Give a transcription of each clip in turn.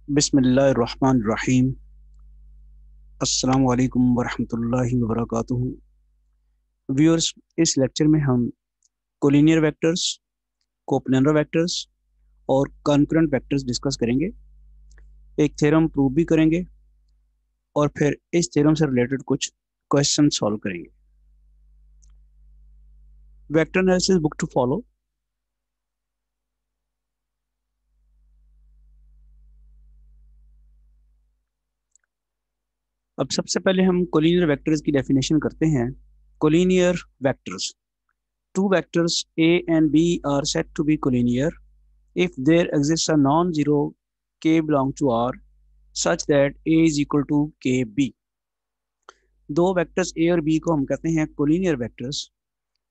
बिस्मिल्लाहिर्रहमानिर्रहीम। अस्सलामु अलैकुम वरहमतुल्लाहि वबरकातुहू। व्यूअर्स, इस लेक्चर में हम कोलिनियर वेक्टर्स, कोप्लेनर वेक्टर्स और कॉन्करेंट वेक्टर्स डिस्कस करेंगे। एक थ्योरम प्रूव भी करेंगे और फिर इस थ्योरम से रिलेटेड कुछ क्वेश्चन सॉल्व करेंगे। Vector analysis book to follow. अब सबसे पहले हम कोलिनियर वेक्टर्स की डेफिनेशन करते हैं। Collinear vectors: two vectors a and b are said to be collinear if there exists a non-zero k belong to R such that a is equal to kb। दो vectors a और b को हम कहते हैं collinear vectors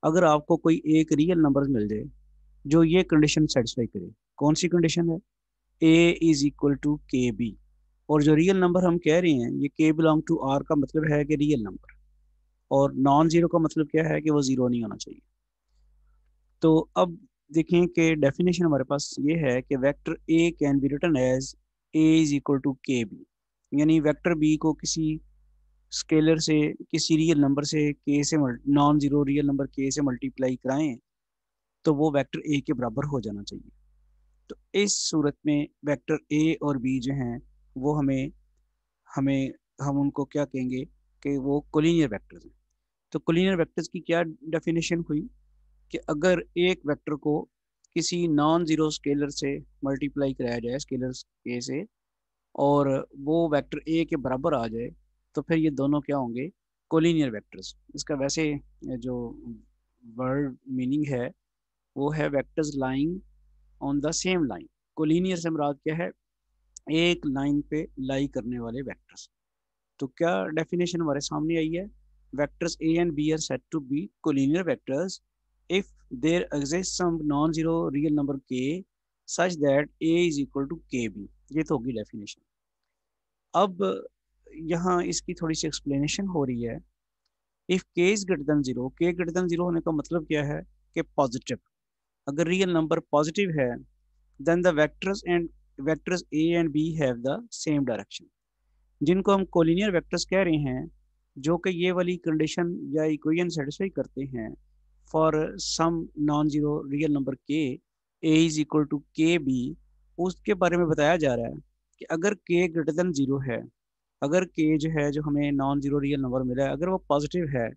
अगर आपको कोई एक रियल नंबर मिल जाए जो ये कंडीशन सेटिस्फाई करे। कौन सी कंडीशन है? a is equal to K B. और जो रियल नंबर हम कह रहे हैं ये k बिलोंग टू r का मतलब है कि रियल नंबर, और नॉन जीरो का मतलब क्या है कि वो जीरो नहीं होना चाहिए। तो अब देखें कि डेफिनेशन हमारे पास ये है कि vector A can be written as A is equal to K B, यानी वेक्टर बी को किसी स्केलर से, किसी रियल नंबर से के से, नॉन जीरो रियल नंबर के से मल्टीप्लाई कराएं तो वो वेक्टर ए के बराबर हो जाना चाहिए। तो इस सूरत में वेक्टर ए और बी जो हैं वो हमें हमें हम उनको क्या कहेंगे कि वो कोलिनियर वेक्टर्स हैं। तो कोलिनियर वेक्टर्स की क्या डेफिनेशन हुई कि अगर एक वेक्टर को किसी नॉन जीरो स्केलर से मल्टीप्लाई कराया जाए, स्केलर के से, और वो वेक्टर ए के बराबर आ जाए तो फिर ये दोनों क्या होंगे? Collinear vectors. इसका वैसे जो वर्ड मीनिंग है वो है vectors lying on the same line. Collinear से मुराद क्या है? एक लाइन पे लाई करने वाले वेक्टर्स। तो क्या डेफिनेशन हमारे सामने आई है? Vectors A and B are said to be collinear vectors if there exists some non-zero real number k such that a is equal to kb। ये तो होगी डेफिनेशन। अब यहाँ इसकी थोड़ी सी एक्सप्लेनेशन हो रही है। If k is greater than zero, k greater than zero होने का मतलब क्या है कि पॉजिटिव। अगर रियल नंबर पॉजिटिव है then the vectors a and b have the same direction, जिनको हम कोलिनियर वेक्टर्स कह रहे हैं, जो कि ये वाली कंडीशन या इक्वेशन सेटिस्फाई करते हैं for some non zero real number K A is equal to K B. उसके बारे में बताया जा रहा है कि अगर के ग्रेटर देन जीरो है, अगर के जो है, जो हमें नॉन जीरो रियल नंबर मिला है, अगर वो पॉजिटिव है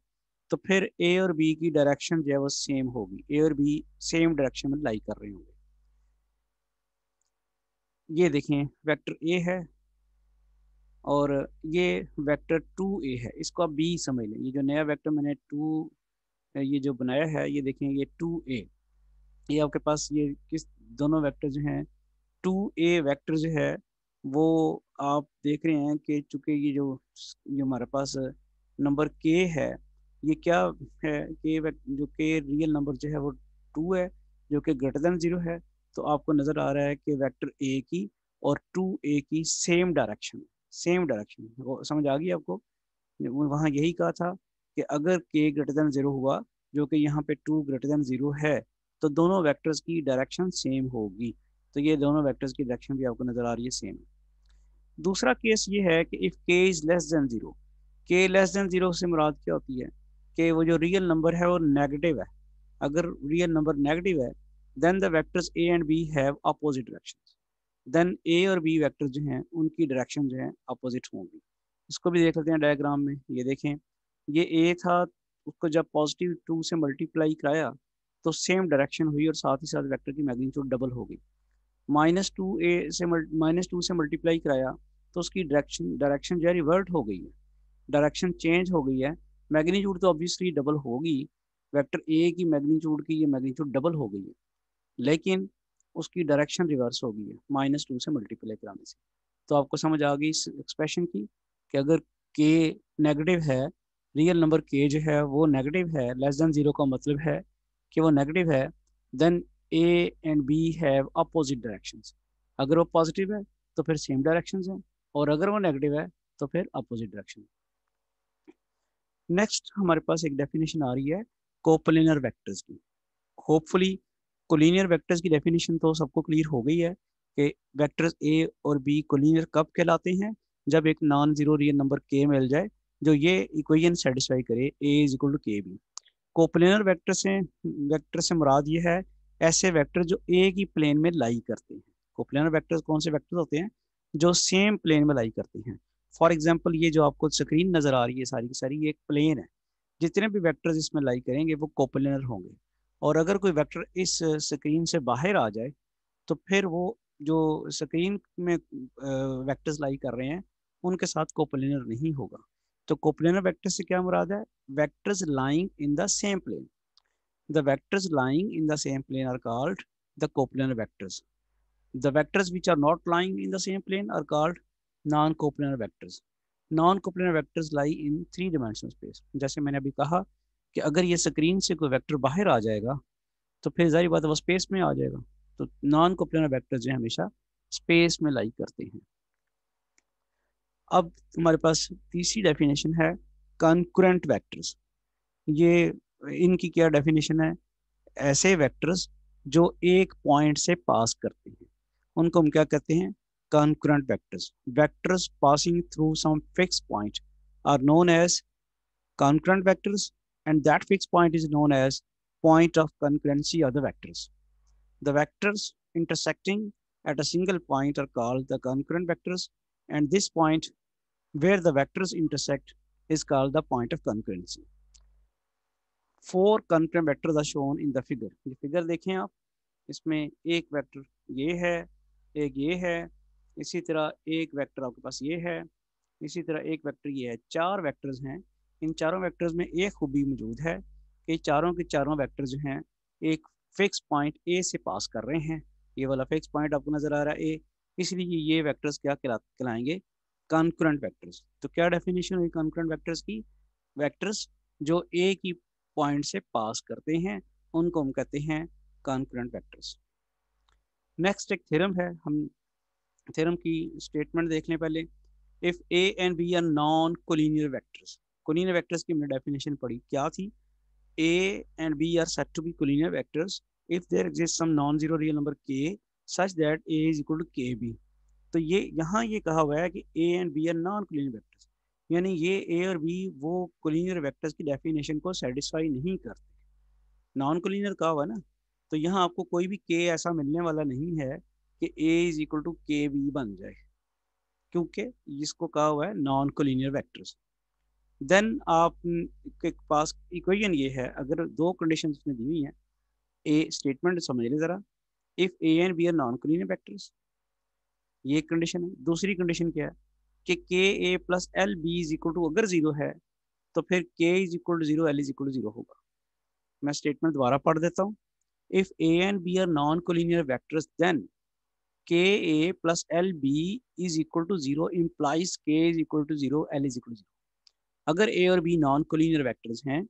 तो फिर ए और बी की डायरेक्शन जो है वो सेम होगी। ए और बी सेम डायरेक्शन में लाई कर रहे होंगे। ये देखें, वेक्टर ए है और ये वेक्टर टू ए है। इसको आप बी समझ लें। ये जो नया वेक्टर मैंने टू ये जो बनाया है, ये देखें, ये टू ए। ये आपके पास ये किस दोनों वेक्टर जो हैं, टू ए वेक्टर जो है वो आप देख रहे हैं कि चूंकि ये हमारे पास नंबर के है, ये क्या है कि जो के रियल नंबर जो है वो टू है, जो कि ग्रेटर देन जीरो है। तो आपको नज़र आ रहा है कि वेक्टर ए की और टू ए की सेम डायरेक्शन वो समझ आ गई आपको? वहाँ यही कहा था कि अगर के ग्रेटर देन जीरो हुआ, जो कि यहाँ पे टू ग्रेटर देन जीरो है, तो दोनों वेक्टर्स की डायरेक्शन सेम होगी। तो ये दोनों वेक्टर्स की डायरेक्शन भी आपको नजर आ रही है सेम। दूसरा केस ये है कि इफ के इज लेस देन जीरो, के लेस देन जीरो से मुराद क्या होती है कि वो जो रियल नंबर है वो नेगेटिव है। अगर रियल नंबर नेगेटिव है then the vectors A and B have opposite directions. Then A और बी वेक्टर जो हैं उनकी डायरेक्शन जो है अपोजिट होंगी। इसको भी देख लेते हैं डायग्राम में। ये देखें, ये ए था, उसको जब पॉजिटिव टू से मल्टीप्लाई कराया तो सेम डायरेक्शन हुई और साथ ही साथ वेक्टर की मैग्नीट्यूड डबल हो गई। माइनस टू से मल्टीप्लाई कराया तो उसकी डायरेक्शन डायरेक्शन जो है रिवर्ट हो गई है, डायरेक्शन चेंज हो गई है। मैग्नीट्यूड तो ऑब्वियसली डबल होगी, वेक्टर ए की मैग्नीट्यूड की ये मैग्नीट्यूड डबल हो गई है, लेकिन उसकी डायरेक्शन रिवर्स हो गई है माइनस टू से मल्टीप्लाई कराने से। तो आपको समझ आ गई इस एक्सप्रेशन की कि अगर के नेगेटिव है, रियल नंबर के जो है वो नेगेटिव है, लेस देन जीरो का मतलब है कि वो नेगेटिव है, then A and B have opposite directions. अगर वो पॉजिटिव है तो फिर सेम डायरेक्शंस हैं, और अगर वो नेगेटिव है तो फिर अपोजिट डायरेक्शन। नेक्स्ट हमारे पास एक डेफिनेशन आ रही है कोप्लेनर वेक्टर्स की। होपफुली कोलिनियर वेक्टर्स की डेफिनेशन तो सबको क्लियर हो गई है, कि वेक्टर्स ए और बी कोलिनियर कब कहलाते हैं, जब एक नॉन जीरो रियल नंबर के मिल जाए जो ये इक्वेशन सेटिस्फाई करे ए is equal to K B. Coplanar vector से मुराद ये है ऐसे वेक्टर जो एक ही प्लेन में लाई करते हैं। कोप्लेनर वेक्टर्स कौन से वेक्टर होते हैं, जो सेम प्लेन में लाई करते हैं। फॉर एग्जांपल ये जो आपको स्क्रीन नजर आ रही है सारी की सारी, ये एक प्लेन है, जितने भी वेक्टर्स इसमें लाई करेंगे वो कोप्लेनर होंगे। और अगर कोई वेक्टर इस स्क्रीन से बाहर आ जाए तो फिर वो जो स्क्रीन में वेक्टर्स लाई कर रहे हैं उनके साथ कोप्लेनर नहीं होगा। तो कोप्लेनर वेक्टर से क्या मुराद है, vectors lying in the same plane. The vectors lying in the same plane are called the coplanar vectors. The vectors which are not lying in the same plane are called non coplanar vectors. Non coplanar vectors lie in three dimensional space. जैसे मैंने अभी कहा कि अगर ये screen से कोई vector बाहर आ जाएगा तो फिर जाहिर बात है वो स्पेस में आ जाएगा। तो नॉन कोप्लेनर वेक्टर्स जो है हमेशा स्पेस में लाई करते हैं। अब हमारे पास तीसरी डेफिनेशन है कॉन्करेंट वेक्टर्स। ये इनकी क्या डेफिनेशन है, ऐसे वेक्टर्स जो एक पॉइंट से पास करते हैं उनको हम क्या कहते हैं, concurrent vectors. Vectors passing through some fix point are known as concurrent vectors, and that fixed point is known as point of concurrency of the vectors. The vectors intersecting at a single point are called the concurrent vectors, and this point where the vectors intersect is called the point of concurrency. Four concurrent vectors are shown in the figure. ये figure देखें आप, इसमें एक vector ये है, एक ये है, इसी तरह एक वेक्टर आपके पास ये है, इसी तरह एक वेक्टर ये है। चार वेक्टर्स हैं। इन चारों वेक्टर्स में एक खूबी मौजूद है कि चारों के चारों वेक्टर जो हैं एक फिक्स पॉइंट ए से पास कर रहे हैं। ये वाला फिक्स पॉइंट आपको नजर आ रहा है ए, इसलिए ये वेक्टर्स क्या कहलाएंगे, कॉन्करेंट वेक्टर्स। तो क्या डेफिनेशन हुई कॉन्करेंट वेक्टर्स की, वेक्टर्स जो एक ही पॉइंट से पास करते हैं उनको हम कहते हैं कॉन्करेंट वेक्टर्स। नेक्स्ट एक थ्योरम है, हम थ्योरम की स्टेटमेंट देख लें पहले। If A and B are non collinear vectors, collinear vectors की हमने डेफिनेशन पढ़ी क्या थी, A and B are said to be collinear vectors if there exist some non zero real number K such that A is equal to K B. तो ये यहाँ ये कहा हुआ है कि A and B are non collinear vectors, यानी ये ए और बी वो कोलिनियर वेक्टर्स की डेफिनेशन को सेटिस्फाई नहीं करते। नॉन कोलिनियर कहा हुआ है ना, तो यहाँ आपको कोई भी के ऐसा मिलने वाला नहीं है कि ए is equal to K B बन जाए, क्योंकि इसको कहा हुआ है नॉन कोलिनियर वेक्टर्स। देन आप के पास इक्वेशन ये है, अगर दो कंडीशन उसने दी हुई हैं, ए स्टेटमेंट समझ लें जरा, if A and B are non collinear vectors, ये एक कंडीशन है। दूसरी कंडीशन क्या है कि K A plus L B is equal to अगर जीरो है तो फिर K is equal to zero, L is equal to zero होगा। मैं स्टेटमेंट दोबारा पढ़ देता हूँ। If A and B are non collinear vectors then K A plus L B is equal to zero implies K is equal to zero, L is equal to zero. अगर A और B non collinear vectors हैं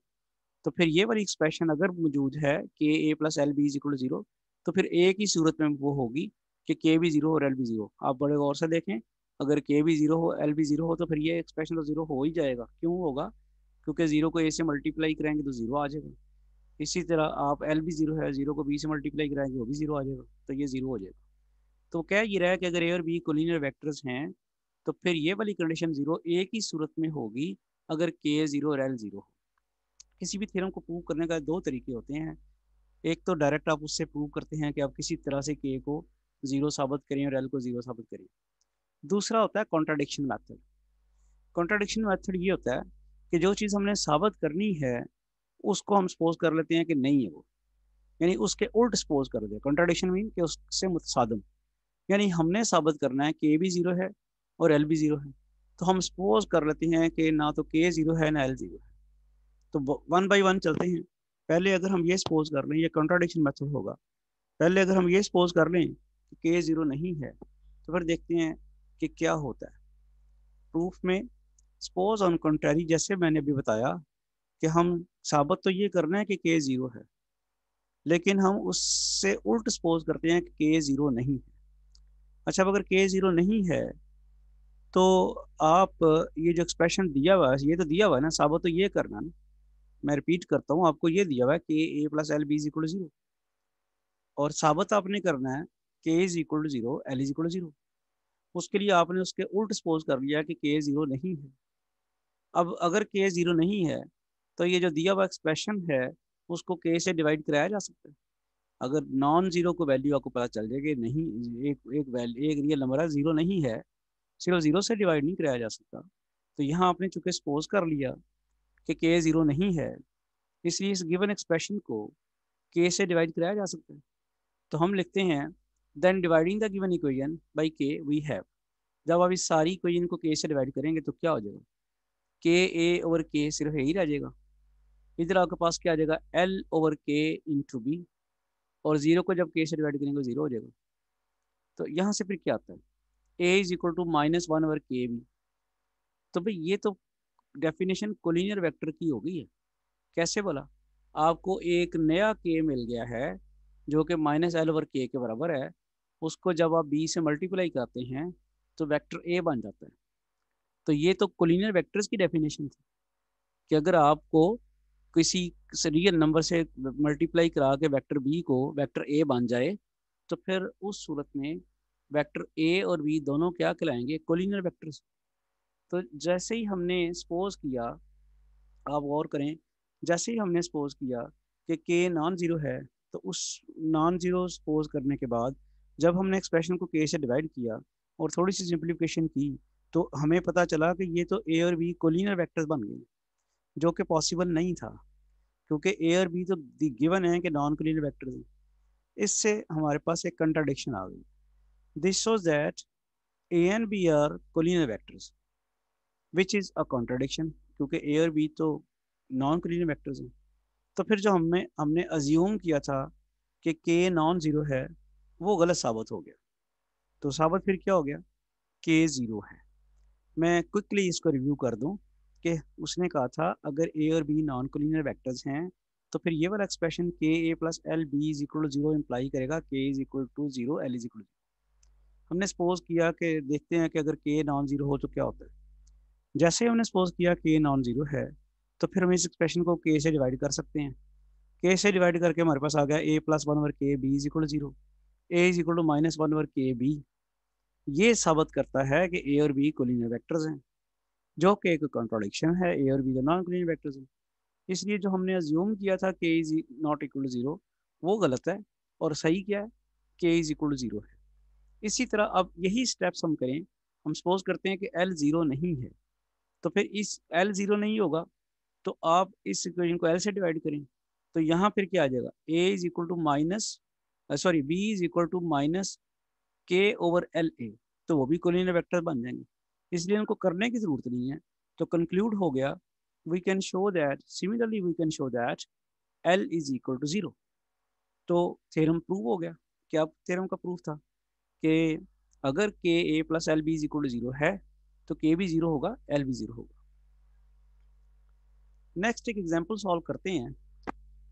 तो फिर ये वाली expression अगर मौजूद है कि A plus L B is equal to zero, तो फिर एक ही सूरत में वो होगी कि के भी जीरो और एल भी जीरो। आप बड़े गौर से देखें, अगर के भी जीरो हो एल भी जीरो हो तो फिर ये एक्सप्रेशन तो जीरो हो ही जाएगा। क्यों होगा, क्योंकि जीरो को ए से मल्टीप्लाई कराएंगे तो जीरो आ जाएगा। इसी तरह आप एल भी जीरो है, जीरो को बी से मल्टीप्लाई कराएंगे वो भी जीरो आ जाएगा, तो ये जीरो हो जाएगा। तो क्या ये रहा है कि अगर ए और बी कोलिनियर वेक्टर्स हैं तो फिर ये वाली कंडीशन जीरो एक ही सूरत में होगी अगर के जीरो और एल जीरो हो। किसी भी थ्योरम को प्रूव करने का दो तरीके होते हैं, एक तो डायरेक्ट आप उससे प्रूव करते हैं कि आप किसी तरह से के को जीरो साबित करें और एल को जीरो साबित करें। दूसरा होता है कॉन्ट्राडिक्शन मेथड। कॉन्ट्राडिक्शन मेथड ये होता है कि जो चीज़ हमने साबित करनी है उसको हम सपोज कर लेते हैं कि नहीं है वो, यानी उसके उल्ट सपोज कर दें। कॉन्ट्राडिक्शन मीन कि उससे मुतसादम, यानी हमने साबित करना है कि ए भी जीरो है और एल भी जीरो है, तो हम सपोज कर लेते हैं कि ना तो के जीरो है ना एल जीरो है। तो वन बाई वन चलते हैं। पहले अगर हम ये सपोज कर लें, ये कॉन्ट्राडिक्शन मेथड होगा, पहले अगर हम ये सपोज कर लें कि के जीरो नहीं है तो फिर देखते हैं कि क्या होता है प्रूफ में। सपोज ऑन कंट्रारी, जैसे मैंने अभी बताया कि हम साबित तो ये करना है कि के जीरो है, लेकिन हम उससे उल्ट सपोज करते हैं कि के जीरो नहीं है। अच्छा, अब अगर के जीरो नहीं है तो आप ये जो एक्सप्रेशन दिया हुआ है ये तो दिया हुआ है ना, साबित तो ये करना ना। मैं रिपीट करता हूँ, आपको ये दिया हुआ है कि A plus L B is equal to zero, और साबित आपने करना है K is equal to zero, L is equal to zero. उसके लिए आपने उसके उल्ट सपोज कर लिया कि के जीरो नहीं है। अब अगर के जीरो नहीं है तो ये जो दिया हुआ एक्सप्रेशन है उसको के से डिवाइड कराया जा सकता है। अगर नॉन जीरो को वैल्यू आपको पता चल जाएगी नहीं, एक रियल नंबर है, जीरो नहीं है, सिर्फ जीरो से डिवाइड नहीं कराया जा सकता, तो यहाँ आपने चूंकि सपोज कर लिया कि के जीरो नहीं है, इसलिए इस गिवन एक्सप्रेशन को के से डिवाइड कराया जा सकता है। तो हम लिखते हैं then dividing the given equation by K we have. जब आप इस सारी इक्वेशन को के से डिवाइड करेंगे तो क्या हो जाएगा, के ए ओवर के सिर्फ यही रह जाएगा। इधर आपके पास क्या आ जाएगा, एल ओवर के इंटू बी, और जीरो को जब के से डिवाइड करेंगे जीरो हो जाएगा। तो यहाँ से फिर क्या आता है, A is equal to minus one over K B. तो भाई ये तो डेफिनेशन कोलिनियर वेक्टर की हो गई है। कैसे बोला, आपको एक नया के मिल गया है जो कि माइनस एल ओवर के बराबर है, उसको जब आप बी से मल्टीप्लाई करते हैं तो वेक्टर ए बन जाता है। तो ये तो कोलिनियर वेक्टर्स की डेफिनेशन थी कि अगर आपको किसी रियल नंबर से मल्टीप्लाई करा के वेक्टर बी को वेक्टर ए बन जाए तो फिर उस सूरत में वेक्टर ए और बी दोनों क्या कहलाएंगे, कोलिनियर वेक्टर्स। तो जैसे ही हमने सपोज किया, आप गौर करें, जैसे ही हमने सपोज किया कि के नॉन जीरो है, तो उस नॉन जीरो सपोज करने के बाद जब हमने एक्सप्रेशन को के से डिवाइड किया और थोड़ी सी सिंप्लीफिकेशन की तो हमें पता चला कि ये तो ए और बी कोलिनियर वेक्टर्स बन गए, जो कि पॉसिबल नहीं था क्योंकि ए और बी तो गिवन है कि नॉन कोलिनियर वेक्टर्स हैं। इससे हमारे पास एक कंट्राडिक्शन आ गई। This shows that A and B are collinear vectors which is a contradiction, क्योंकि ए और बी तो नॉन कोलिनियर वेक्टर्स हैं। तो फिर जो हमने हमने अज्यूम किया था कि के नॉन जीरो है वो गलत साबित हो गया। तो साबित फिर क्या हो गया, के जीरो है। मैं क्विकली इसको रिव्यू कर दूं कि उसने कहा था अगर ए और बी नॉन कोलिनियर वेक्टर्स हैं तो फिर ये वाला expression K A plus L B is equal to zero imply करेगा K is equal to zero, L is equal to. हमने सपोज किया कि देखते हैं कि अगर के नॉन जीरो हो तो क्या होता है। जैसे ही हमने सपोज किया के नॉन जीरो है तो फिर हम इस एक्सप्रेशन को के से डिवाइड कर सकते हैं। के से डिवाइड करके हमारे पास आ गया A plus one over K B is equal to zero, A is equal to minus one over K B. ये साबित करता है कि ए और बी कोलिनियर वेक्टर्स हैं, जो कि एक कॉन्ट्रोडिक्शन है, ए और बी तो नॉन कोलिनियर वेक्टर्स हैं। इसलिए जो हमने अज्यूम किया था K is not equal to zero वो गलत है, और सही क्या है, K is equal to zero है। इसी तरह अब यही स्टेप्स हम करें, हम सपोज करते हैं कि एल जीरो नहीं है, तो फिर इस एल जीरो नहीं होगा तो आप इस इक्वेशन को एल से डिवाइड करें, तो यहाँ फिर क्या आ जाएगा, A is equal to minus sorry B is equal to minus K over L A, तो वो भी कोलिनियर वेक्टर बन जाएंगे। इसलिए उनको करने की जरूरत नहीं है। तो कंक्लूड हो गया, we can show that similarly we can show that L is equal to zero. तो थ्योरम प्रूव हो गया। क्या थ्योरम का प्रूफ था कि अगर K A plus L B is equal to zero है तो के भी जीरो होगा, एल भी जीरो होगा। नेक्स्ट एक एग्जांपल सॉल्व करते हैं।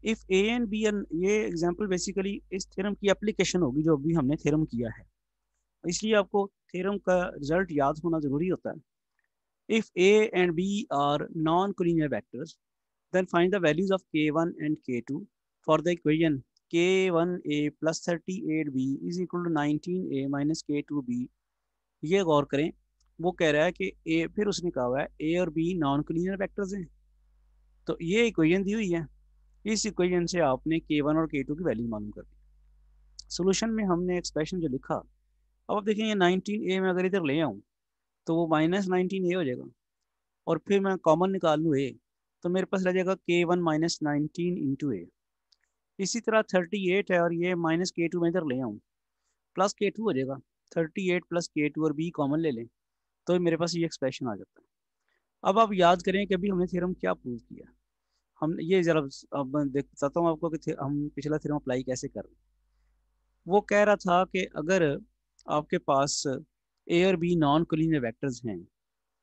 If A and B N, ये एग्जांपल बेसिकली इस थ्योरम की एप्लीकेशन होगी जो अभी हमने थ्योरम किया है, इसलिए आपको थ्योरम का रिजल्ट याद होना जरूरी होता है। If A and B are non collinear vectors then find the values of k1 and k2 for the equation k1a plus 38b is equal to 19a minus k2b। ये गौर करें, वो कह रहा है कि ए, फिर उसने कहा हुआ है ए और बी नॉन कोलिनियर वेक्टर्स हैं। तो ये इक्वेशन दी हुई है, इस इक्वेशन से आपने k1 और k2 की वैल्यू मालूम कर दी। सोल्यूशन में हमने एक्सप्रेशन जो लिखा, अब आप देखेंगे 19a में अगर इधर ले आऊँ तो वो माइनस 19a हो जाएगा, और फिर मैं कॉमन निकाल लूँ a, तो मेरे पास रह जाएगा k1 माइनस 19 इंटू ए। इसी तरह 38 है और ये माइनस के टू में इधर ले आऊँ, प्लस के टू हो जाएगा। 38 प्लस के टू और बी कॉमन ले लें तो मेरे पास ये एक्सप्रेशन आ जाता है। अब आप याद करें कि अभी हमने थ्योरम क्या प्रूव किया। हम ये जरा अब मैं बताता हूँ आपको कि हम पिछला थ्योरम अप्लाई कैसे कर रहे हैं। वो कह रहा था कि अगर आपके पास ए और बी नॉन कोलिनियर वेक्टर्स हैं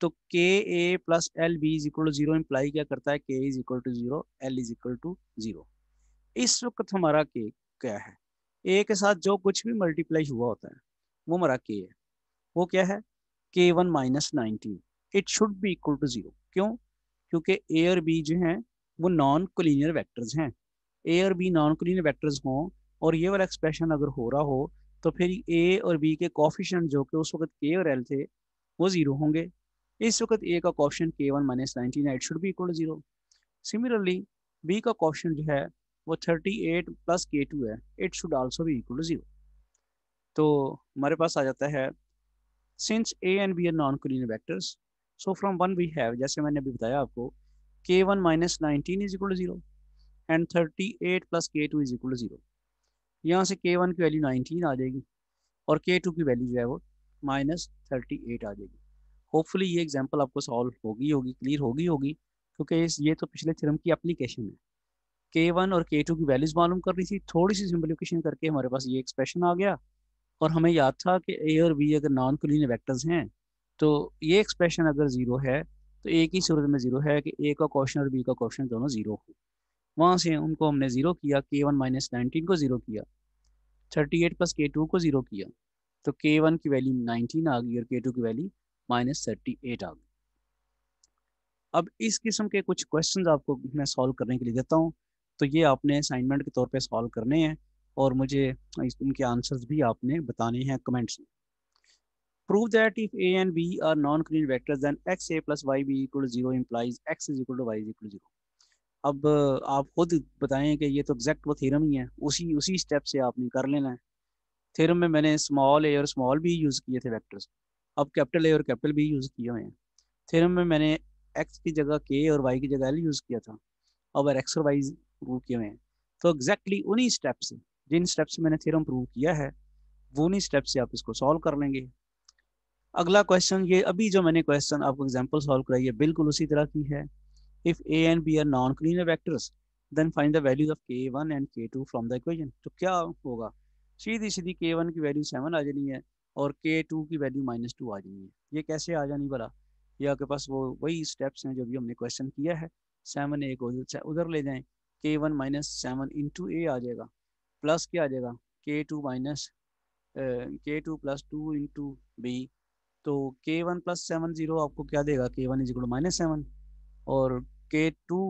तो K A plus L B is equal to zero imply क्या करता है, K is equal to zero, L is equal to zero. इस वक्त हमारा के क्या है, ए के साथ जो कुछ भी मल्टीप्लाई हुआ होता है वो हमारा के है। वो क्या है, K one minus 19, it should be equal to zero. क्यों, क्योंकि ए और बी जो हैं वो नॉन कोलिनियर वेक्टर्स हैं। ए और बी नॉन कोलिनियर वेक्टर्स हों और ये वाला एक्सप्रेशन अगर हो रहा हो तो फिर ए और बी के कोफिशिएंट जो कि उस वक्त के और एल थे वो ज़ीरो होंगे। इस वक्त ए का कोफिशिएंट k1 - 19 है, it should be equal to zero. Similarly B का कोफिशिएंट जो है वो 38 + k2 है, it should also be equal to zero. तो हमारे पास आ जाता है since A and B are non collinear vectors, so from one we have, जैसे मैंने अभी बताया आपको, k1 - 19 is equal to zero and 38 + k2 is equal to zero. यहाँ से k1 की वैल्यू 19 आ जाएगी और k2 की वैल्यू जो है वो -38 आ जाएगी। होपफुली ये एग्जांपल आपको सॉल्व होगी क्लियर होगी क्योंकि ये तो पिछले थ्योरम की एप्लीकेशन है। k1 और k2 की वैल्यूज मालूम करनी थी, थोड़ी सी सिंप्लीफिकेशन करके हमारे पास ये एक्सप्रेशन आ गया। और हमें याद था कि ए और बी अगर नॉन कोलिनियर वेक्टर्स हैं तो ये एक्सप्रेशन अगर जीरो है तो एक ही सूरत में जीरो है कि ए का क्वेश्चन और बी का क्वेश्चन दोनों जीरो हो। वहां से उनको हमने जीरो किया, k1 - 19 को जीरो किया, 38 + k2 को जीरो किया, तो k1 की वैल्यू 19 आ गई और k2 की वैल्यू -38 आ गई। अब इस किस्म के कुछ क्वेश्चंस आपको मैं सॉल्व करने के लिए देता हूँ, तो ये आपने असाइनमेंट के तौर पे सॉल्व करने हैं और मुझे इनके आंसर्स भी आपने बताने हैं कमेंट्स में। Prove that if a and b are non-collinear vectors, then xa plus yb equal to 0 implies x is equal to y is equal to 0. अब आप खुद बताएं कि ये तो एग्जैक्ट वो थ्योरम ही है, उसी उसी स्टेप से आपने कर लेना है। थ्योरम में मैंने स्मॉल ए और स्मॉल बी यूज़ किए थे वेक्टर्स, अब कैपिटल ए और कैपिटल बी यूज़ किए हुए हैं। थ्योरम में मैंने एक्स की जगह के और वाई की जगह एल यूज़ किया था, अब एक्स और वाई प्रूव किए हुए हैं। तो एग्जैक्टली उन्हीं स्टेप से, जिन स्टेप से मैंने थ्योरम प्रूव किया है वो उन्हीं स्टेप से आप इसको सॉल्व कर लेंगे। अगला क्वेश्चन, ये अभी जो मैंने क्वेश्चन आपको एग्जांपल सॉल्व कराई है बिल्कुल उसी तरह की है। If A and B are non collinear vectors then find the values of k1 and k2 from the equation. तो क्या होगा, सीधी सीधी k1 की वैल्यू 7 आ जानी है और k2 की वैल्यू -2 आ जानी है। ये कैसे आ जानी भला, ये आपके पास वो वही स्टेप्स हैं जो भी हमने क्वेश्चन किया है। 7 ए को उधर ले जाएं, k1 - 7 इंटू ए आ जाएगा, प्लस क्या आ जाएगा k2 minus k2 + 2 into B. तो k1 + 7 0 आपको क्या देगा, k1 = -7 और k2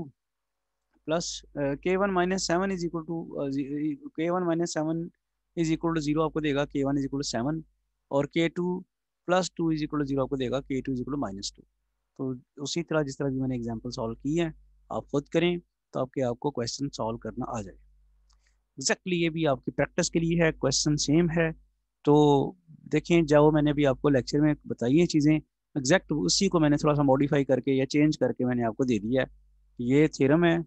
प्लस k1 - 7 k1 - 7 0 आपको देगा k1 = 7 और k2 + 2 = 0 आपको देगा k2 = -2। तो उसी तरह जिस तरह की मैंने एग्जांपल सॉल्व की है आप खुद करें तो आपको क्वेश्चन सॉल्व करना आ जाए। एग्जैक्टली ये भी आपकी प्रैक्टिस के लिए है, क्वेश्चन सेम है। तो देखें, जो मैंने भी आपको लेक्चर में बताई है चीज़ें एग्जैक्ट उसी को मैंने थोड़ा सा मॉडिफाई करके या चेंज करके मैंने आपको दे दिया है। ये थ्योरम है,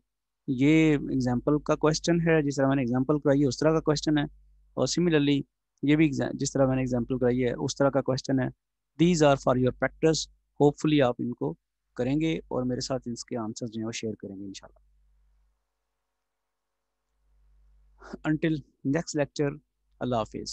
ये एग्जांपल का क्वेश्चन है, जिस तरह मैंने एग्जांपल कराई है उस तरह का क्वेश्चन है। और सिमिलरली ये भी जिस तरह मैंने एग्जांपल कराई है उस तरह का क्वेश्चन है। These are for your practice, hopefully आप इनको करेंगे और मेरे साथ इसके आंसर्स जो है वो शेयर करेंगे इंशाल्लाह। Until next lecture, Allah Hafiz.